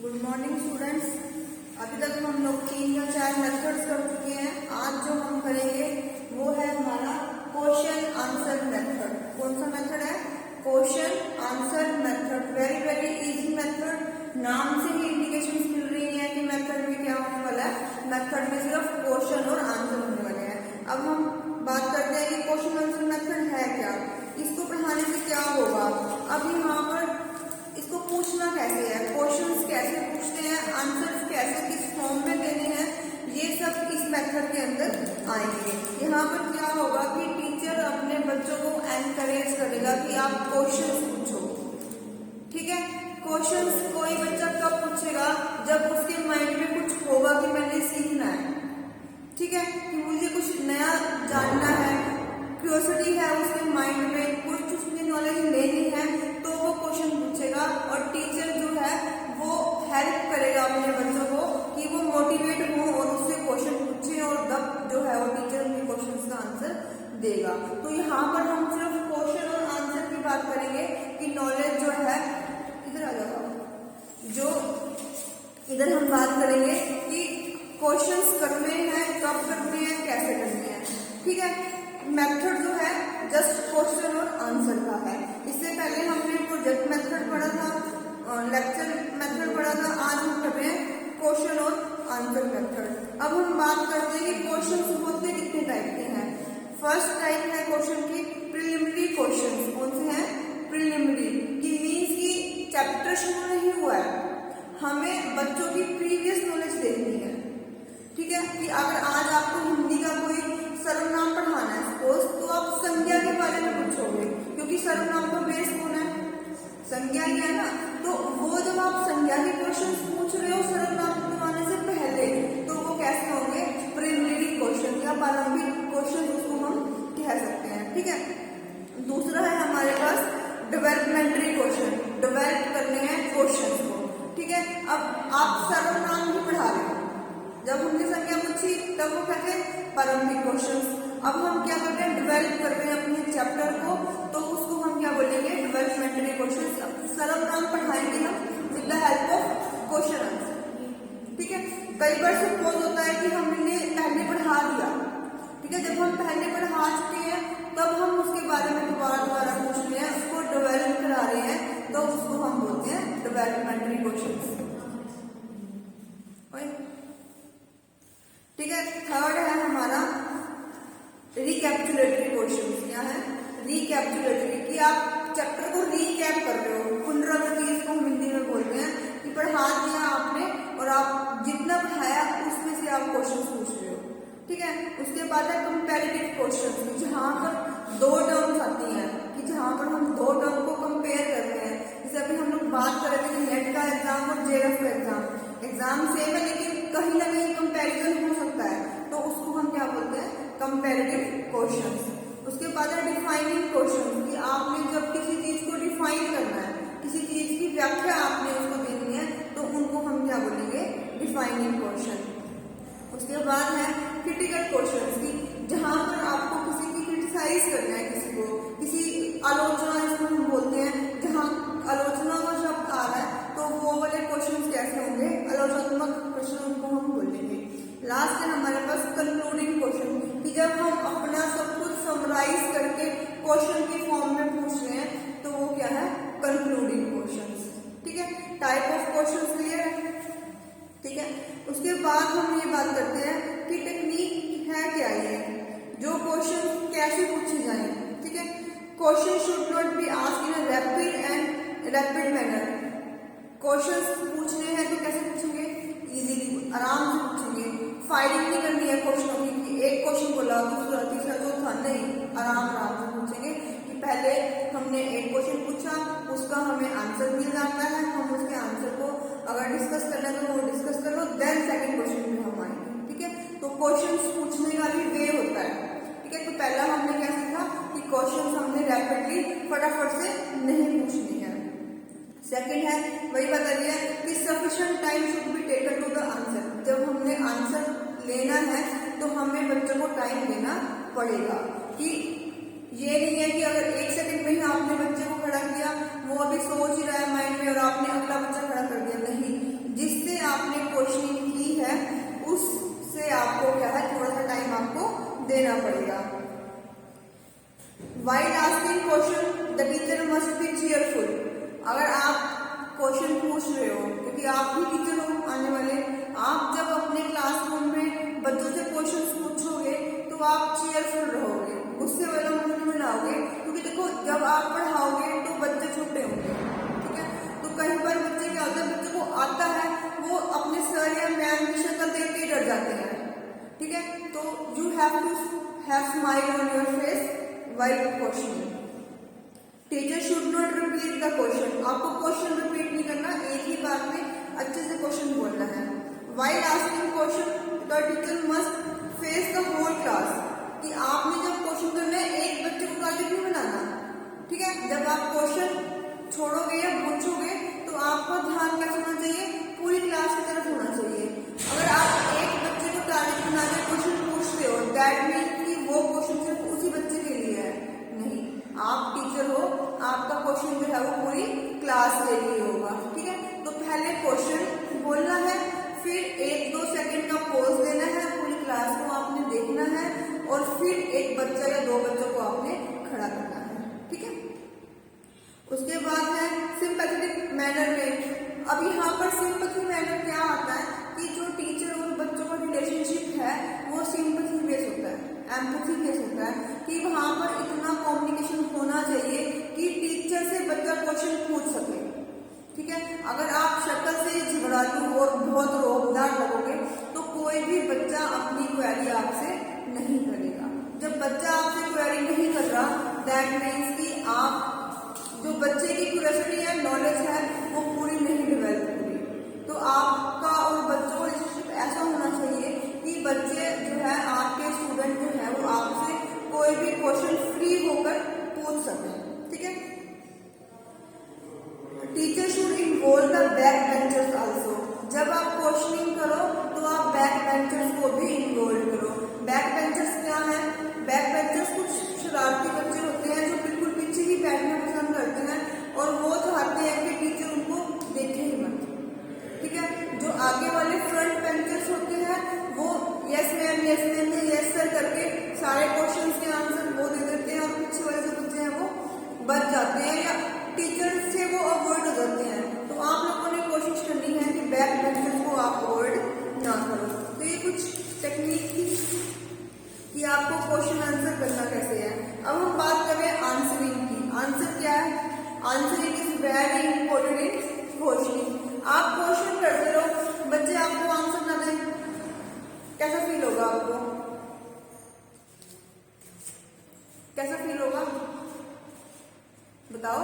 Good morning students. अभी तक हम लोग 3 या 4 मेथड्स कर चुके हैं। आज जो हम करेंगे वो है हमारा क्वेश्चन आंसर मेथड। कौन सा मेथड है? Question answer method. Very very easy method. नाम से ही इंडिकेशन मिल रही है कि मेथड में क्या होने वाला है। मेथड में सिर्फ क्वेश्चन और आंसर होने वाले हैं। अब हम बात करते हैं कि क्वेश्चन आंसर मेथड है क्या, इसको पढ़ाने से क्या होगा। अब यहाँ पर इसको पूछना कैसे है, क्वेश्चंस कैसे पूछते हैं, आंसर्स कैसे किस फॉर्म में देने हैं, ये सब इस मेथड के अंदर आएंगे। यहाँ पर क्या होगा कि टीचर अपने बच्चों को एनकरेज करेगा कि आप क्वेश्चंस पूछो। ठीक है, क्वेश्चंस कोई बच्चा कब पूछेगा? जब उसके माइंड में कुछ होगा कि मैंने सीखना है, ठीक है, कि मुझे कुछ नया जानना है, क्यूरियोसिटी है उसके माइंड में, कुछ उसने नॉलेज लेनी है, तो वो क्वेश्चन पूछेगा। और टीचर जो है वो हेल्प करेगा अपने बच्चों को कि वो मोटिवेट हो और उससे क्वेश्चन पूछे और तब जो है वो टीचर उनके क्वेश्चन का आंसर देगा। तो यहाँ पर हम सिर्फ क्वेश्चन और आंसर की बात करेंगे कि नॉलेज जो है, इधर आ जाओ, जो इधर हम बात करेंगे कि क्वेश्चंस करने हैं, कब करने हैं, कैसे करने हैं। ठीक है, मेथड जो है जस्ट क्वेश्चन और आंसर का है। इससे पहले हमने प्रोजेक्ट मेथड पढ़ा था, लेक्चर मेथड पढ़ा था। आज हम कर रहे हैं क्वेश्चन और आंसर मेथड। अब हम बात करते हैं कि क्वेश्चन होते कितने टाइप के हैं। फर्स्ट टाइप है क्वेश्चन की प्रिलिमिनरी क्वेश्चन। कौन से हैं? प्रिलिमिनरी, की मीन्स की चैप्टर शुरू नहीं हुआ है, हमें बच्चों की प्रीवियस नॉलेज देखनी है। ठीक है, कि अगर आज आपको हिंदी का कोई सर्वनाम पढ़ाना है सपोज, तो आप संज्ञा के बारे में पूछोगे, क्योंकि सर्वनाम का बेस कौन है? संज्ञा ही है ना। तो वो जब आप संज्ञा के क्वेश्चन पूछ रहे हो सर्वनाम बनाने से पहले, तो वो कैसे होंगे? प्रिलिमिनरी क्वेश्चन या प्रारंभिक क्वेश्चन उसको हम कह सकते हैं। ठीक है, दूसरा है हमारे पास डेवलपमेंटरी क्वेश्चन। डेवलप करने हैं क्वेश्चन को। ठीक है, अब आप सर्वनाम ही पढ़ा रहे हो, जब हमने संज्ञा पूछी तब वो कहते हैं प्रारंभिक क्वेश्चन। अब हम क्या करते हैं? डेवलप कर रहे हैं अपने चैप्टर को, तो उसको हम क्या बोलेंगे? डेवलपमेंटरी क्वेश्चन। सर्वनाम पढ़ाएंगे हम with the help of question answer. ठीक है, कई बार सपोज होता है कि हमने पहले पढ़ा दिया, ठीक है, जब हम पहले पढ़ा चुके हैं तब हम उसके बारे में दोबारा पूछ रहे हैं, उसको डेवलप करा रहे हैं, तो उसको हम बोलते हैं डेवलपमेंटरी क्वेश्चन। ठीक है, थर्ड है हमारा रिकैप्चुलेटरी क्वेश्चन। क्या है? रिकैप्चुलेटरी, कि आप चैप्टर को रिकैप कर रहे हो, पुनरावृत्ति इसको हम हिंदी में बोलते हैं, कि पढ़ा दिया आपने और आप जितना पढ़ाया उसमें से आप क्वेश्चन पूछ रहे हो। ठीक है, उसके बाद है कंपैरेटिव क्वेश्चन, जहाँ पर दो टर्म्स आती हैं, कि जहाँ पर हम दो टर्म को कंपेयर कर रहे हैं। जैसे अभी हम लोग बात कर रहे थे नेट का एग्जाम और जेआरएफ का एग्जाम सेम है, लेकिन कहीं ना कहीं कंपैरिजन हो सकता है, तो उसको हम क्या बोलते हैं? Comparative questions. उसके बाद है डिफाइनिंग क्वेश्चन, कि आपने जब किसी चीज को डिफाइन करना है, किसी चीज की व्याख्या आपने उसको देनी है, तो उनको हम क्या बोलेंगे? Defining question. उसके बाद है क्रिटिकल क्वेश्चन, की जहां पर आपको किसी की क्रिटिसाइज करना है, किसी को, किसी आलोचना इसको हम बोलते हैं, जहां आलोचना का शब्द आ रहा है, तो वो वाले क्वेश्चन कैसे होंगे? आलोचनात्मक प्रश्न उनको हम बोलेंगे। लास्ट है हमारे पास कंक्लूडिंग क्वेश्चन, कि जब हम अपना सब कुछ समराइज करके क्वेश्चन की फॉर्म में पूछ रहे हैं, तो वो क्या है? Concluding question. ठीक है, टाइप ऑफ क्वेश्चन क्लियर है। ठीक है, उसके बाद हम ये बात करते हैं कि टेक्निक है क्या ये, जो क्वेश्चन कैसे पूछे जाए। ठीक है, question should not be asked in rapid manner. Questions पूछने हैं तो कैसे पूछेंगे? इजीली, आराम से पूछेंगे। फाइटिंग नहीं करनी है क्वेश्चनों की, कि एक क्वेश्चन बोला दूसरा तीसरा चौथा, नहीं, आराम से पूछेंगे। कि पहले हमने एक क्वेश्चन पूछा, उसका हमें आंसर मिल जाता है, हम उसके आंसर को अगर डिस्कस करना है तो वो डिस्कस कर लो, देन सेकंड क्वेश्चन में हम आएंगे। ठीक है, तो क्वेश्चन पूछने का भी वे होता है। ठीक है, तो पहला हमने क्या सीखा कि क्वेश्चन हमने रैपिडली फटाफट से नहीं पूछनी है। सेकंड है वही बता दिया कि sufficient time should be taken to the answer. जब हमने आंसर लेना है तो हमें बच्चों को टाइम देना पड़ेगा, कि ये नहीं है कि अगर 1 सेकंड में ही आपने बच्चे को खड़ा किया, वो अभी सोच ही रहा है माइंड में और आपने अगला बच्चा खड़ा कर दिया। नहीं, जिस रहे हो, क्योंकि आप भी टीचर हो आने वाले। आप जब अपने क्लासरूम में बच्चों से क्वेश्चन पूछोगे तो आप चीयरफुल रहोगे, गुस्से वाला मूड में लाओगे, क्योंकि देखो जब आप पढ़ाओगे तो बच्चे छोटे होंगे, ठीक है। तो कई बार बच्चे क्या होता है, बच्चे को आता है, वो अपने सर या मैम की शक्ल देख के डर जाते हैं, ठीक है। तो you have to have smile on your face while questioning. Teacher should not repeat the question, आपको क्वेश्चन रिपीट नहीं करना, एक ही बार में अच्छे से क्वेश्चन बोलना है। While asking question the teacher must face the whole class, कि आपने जब क्वेश्चन करना है एक बच्चे को टारगेट नहीं बनाना, ठीक है। जब आप क्वेश्चन छोड़ोगे या पूछोगे तो आपका ध्यान कैसे होना चाहिए, पूरी क्लास की तरफ होना चाहिए। अगर आप एक बच्चे को टारगेट बना के क्वेश्चन पूछते हो, दैट मीन कि वो क्वेश्चन सिर्फ उसी बच्चे के लिए है, नहीं। आप टीचर हो, आपका क्वेश्चन जो है वो पूरी क्लास के लिए होगा, ठीक है। तो पहले क्वेश्चन बोलना है, फिर 1-2 सेकंड का पॉज देना है, पूरी क्लास को आपने देखना है, और फिर एक बच्चा या 2 बच्चों को आपने खड़ा करना है, ठीक है। उसके बाद है सिंपैथेटिक मैनर में। अब यहाँ पर सिंपैथी मैनर क्या आता है कि जो टीचर और बच्चों का रिलेशनशिप है वो सिंपैथी बेस होता है, एम्पैथी बेस होता है, कि वहां पर इतना कम्युनिकेशन होना चाहिए कि टीचर से बच्चा क्वेश्चन पूछ सके, ठीक है। अगर आप शक्ल से झगड़ालू और बहुत रोबदार लगोगे तो कोई भी बच्चा अपनी क्वेरी आपसे नहीं करेगा। जब बच्चा आपसे क्वेरी नहीं कर रहा, दैट मीन्स कि आप जो बच्चे की क्यूरियोसिटी है, नॉलेज है, वो पूरी नहीं डेवलप हुई। तो आपका और बच्चों का रिलेशनशिप ऐसा होना चाहिए कि बच्चे जो है, आपके स्टूडेंट जो है, वो आपसे कोई भी क्वेश्चन फ्री होकर पूछ सके, ठीक है। Teacher should involve the back benchers also. जब आप क्वेश्चनिंग करो तो आप बैक बेंचर्स को भी इन्वॉल्व करो। बैक बेंचर्स क्या है? बैक बेंचर्स कुछ शरारती बच्चे होते हैं जो बिल्कुल पीछे ही बैठना पसंद करते हैं, और वो चाहते हैं कि टीचर उनको देखे ही मत, ठीक है। जो आगे वाले फ्रंट बेंचर्स होते हैं वो यस मैम यस सर करके सारे क्वेश्चन के आंसर वो दे देते हैं, और पीछे वाले जो बच्चे हैं वो बच जाते हैं या टीचर से वो अवॉइड हो जाते हैं। तो आप लोगों ने कोशिश करनी है कि बैक बेंचर्स को आप अवॉइड ना करो। तो ये कुछ टेक्निक थी कि आपको क्वेश्चन आंसर करना कैसे है। अब हम बात करें आंसरिंग की। आंसर क्या है? Answering is very important in questioning. आप क्वेश्चन करते रहो, बच्चे आपको आंसर ना दें, कैसा फील होगा आपको? कैसा फील होगा बताओ?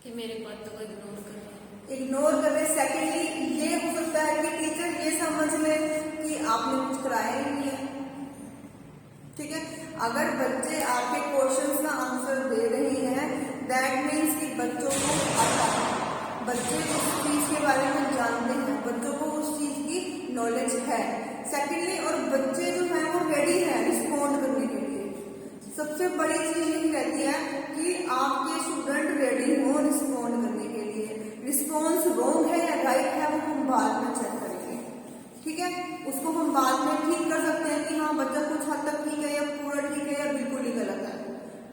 कि मेरे बातों को इग्नोर कर रहे। सेकेंडली ये हो सकता है कि टीचर ये समझ ले कि आपने कुछ कराया ही नहीं है, ठीक है। अगर बच्चे आपके क्वेश्चंस का आंसर दे रहे हैं, दैट मीन्स कि बच्चों को आता है, बच्चे उस चीज के बारे में जानते हैं, बच्चों को उस चीज की नॉलेज है। सेकेंडली, और बच्चे जो है वो रेडी है रिस्पॉन्ड करने के लिए। सबसे बड़ी चीज यही रहती है कि आपके स्टूडेंट रेडी हो रिस्पॉन्ड करने के लिए। रिस्पॉन्स रॉन्ग है या राइट है वो हम बाद में चेक करेंगे, ठीक है। उसको हम बाद में ठीक कर सकते हैं कि हाँ बच्चा कुछ हद तक ठीक है या पूरा ठीक है या बिल्कुल ही गलत है,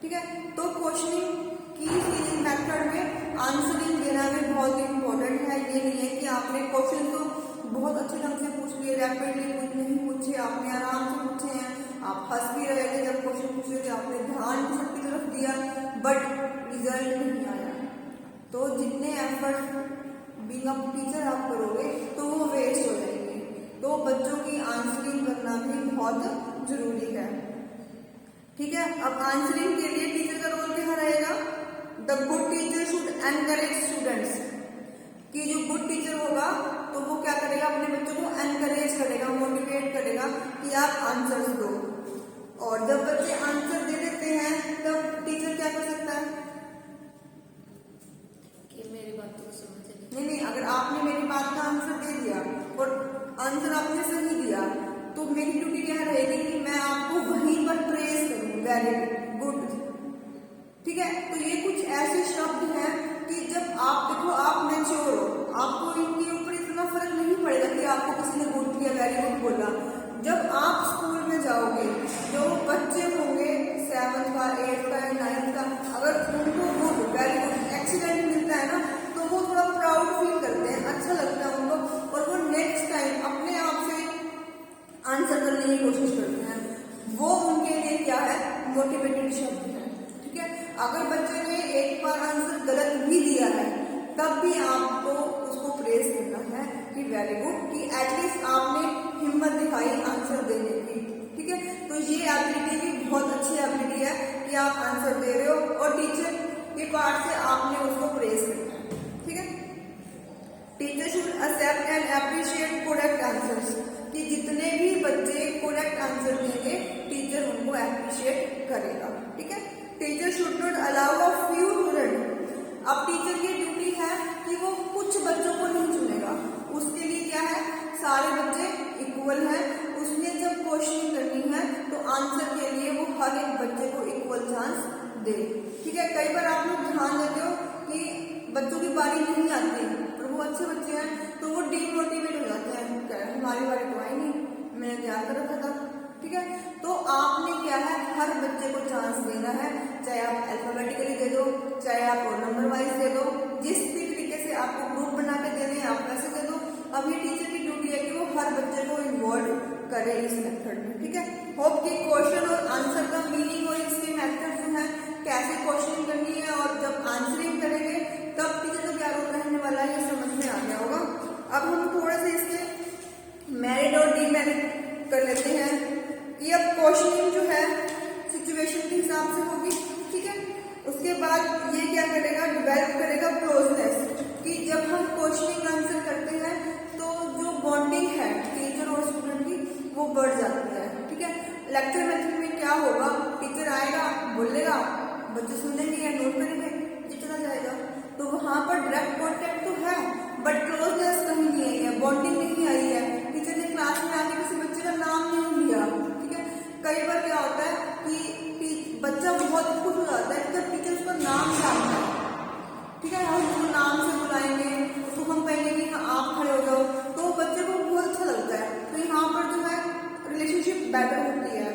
ठीक है। तो क्वेश्चनिंग की सीलिंग मेथड में आंसरिंग देना भी बहुत इंपॉर्टेंट है। ये नहीं है कि आपने क्वेश्चन तो बहुत अच्छे ढंग से पूछ लिए, रैपिडली कुछ नहीं पूछे, आपने आराम से पूछे हैं, आप हंस भी रहे थे जब क्वेश्चन पूछ रहे थे, आपने ध्यान सबकी तरफ दिया, बट रिजल्ट नहीं आया। तो जितने एफर्ट बीइंग अ टीचर आप करोगे तो वो वेस्ट हो जाएंगे। तो बच्चों की आंसरिंग करना भी बहुत जरूरी है, ठीक है। अब आंसरिंग के लिए टीचर का रोल क्या रहेगा? The good teacher should encourage students. कि जो गुड टीचर होगा तो वो क्या करेगा? अपने बच्चों को एनकरेज करेगा, मोटिवेट करेगा कि आप आंसर्स दो। और जब बच्चे आंसर दे देते हैं तब टीचर क्या कर सकता है? कि मेरी बातों को समझ नहीं, अगर आपने मेरी बात का आंसर दे दिया और आंसर आपने सही दिया तो मेरी ड्यूटी क्या रहेगी कि मैं आपको वहीं पर प्रेज करूं, वेरी गुड, ठीक है। तो ये कुछ ऐसे शब्द हैं कि जब आप देखो आप मैच्योर हो, आपको इनके ऊपर इतना फर्क नहीं पड़ेगा कि आपको किसी ने गुड किया, वेरी गुड बोला। जब आप स्कूल में जाओगे, जो बच्चे होंगे 7th का, 8th का या 9th का, अगर उनको गुड, वेरी गुड, एक्सीलेंट तब भी आपको उसको प्रेज करना है कि वेरी गुड, कि एटलीस्ट आपने हिम्मत दिखाई आंसर देने की। ठीक है, तो ये एबिलिटी भी बहुत अच्छी एबिलिटी है कि आप आंसर दे रहे हो और टीचर के पार्ट से आपने उसको प्रेज करना है। ठीक है, teacher should accept and appreciate correct answers, कि जितने भी बच्चे करेक्ट आंसर देंगे टीचर उनको अप्रिशिएट करेगा। ठीक है, teacher should not allow a few student, अब टीचर की ड्यूटी है कि वो कुछ बच्चों को नहीं चुनेगा, उसके लिए क्या है, सारे बच्चे इक्वल हैं, उसने जब क्वेश्चन करनी है तो आंसर के लिए वो हर एक बच्चे को इक्वल चांस दे। ठीक है, कई बार आप लोग ध्यान देते हो कि बच्चों की बारी नहीं आती और वो अच्छे बच्चे हैं तो वो डीमोटिवेट हो जाते हैं, क्या हमारी बारी तो आई नहीं, मैंने तैयार कर रखा था। ठीक है, तो आपने क्या है, हर बच्चे को चांस देना है, चाहे आप अल्फाबेटिकली दे दो, चाहे आप नंबर वाइज दे दो, जिस भी तरीके से आपको ग्रुप बना के दे दें आप वैसे दे दो। अब ये टीचर की ड्यूटी है कि वो हर बच्चे को इन्वॉल्व करे इस मेथड में। ठीक है, होप कि क्वेश्चन और आंसर का मीनिंग और इसके मेथड जो है कैसे क्वेश्चन करनी है और जब आंसरिंग करेंगे तब टीचर को क्या रोल रहने वाला है ये समझ में आ गया होगा। अब हम थोड़ा सा इसके मेरिट और डीमेरिट कर लेते हैं कि अब क्वेश्चनिंग जो है सिचुएशन के हिसाब से होगी। ठीक है, उसके बाद ये क्या करेगा, डेवलप करेगा क्लोजनेस, कि जब हम क्वेश्चनिंग आंसर करते हैं तो जो बॉन्डिंग है टीचर और स्टूडेंट की वो बढ़ जाती है। ठीक है, लेक्चर मेथड में क्या होगा, टीचर आएगा बोलेगा, बच्चे सुनेंगे या नोट करेंगे, ये चला जाएगा, तो वहां पर डायरेक्ट कॉन्टेक्ट तो है बट क्लोजनेस कहीं नहीं आई है, बॉन्डिंग नहीं आई है, टीचर ने क्लास में आके किसी बच्चे का नाम नहीं लिया। ठीक है, कई बार क्या होता है कि बच्चा बहुत खुश हो जाता है जब टीचर उसका नाम जानता है। ठीक है, हम उसको नाम से बुलाएंगे, उसको हम कहेंगे कि हाँ आप खड़े हो जाओ, तो बच्चे को बहुत अच्छा लगता है, तो यहाँ पर जो है रिलेशनशिप बेटर होती है।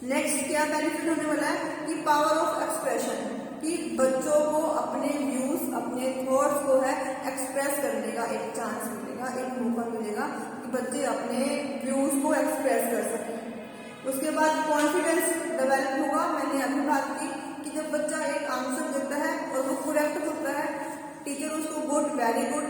नेक्स्ट क्या बेनिफिट होने वाला है कि पावर ऑफ एक्सप्रेशन, कि बच्चों को अपने व्यूज अपने थॉट्स को है एक्सप्रेस करने का एक चांस मिलेगा, एक मौका मिलेगा कि बच्चे अपने व्यूज को एक्सप्रेस कर सकें। उसके बाद कॉन्फिडेंस डेवलप होगा, मैंने अभी बात की कि जब बच्चा एक आंसर देता है और वो करेक्ट होता है टीचर उसको गुड वेरी गुड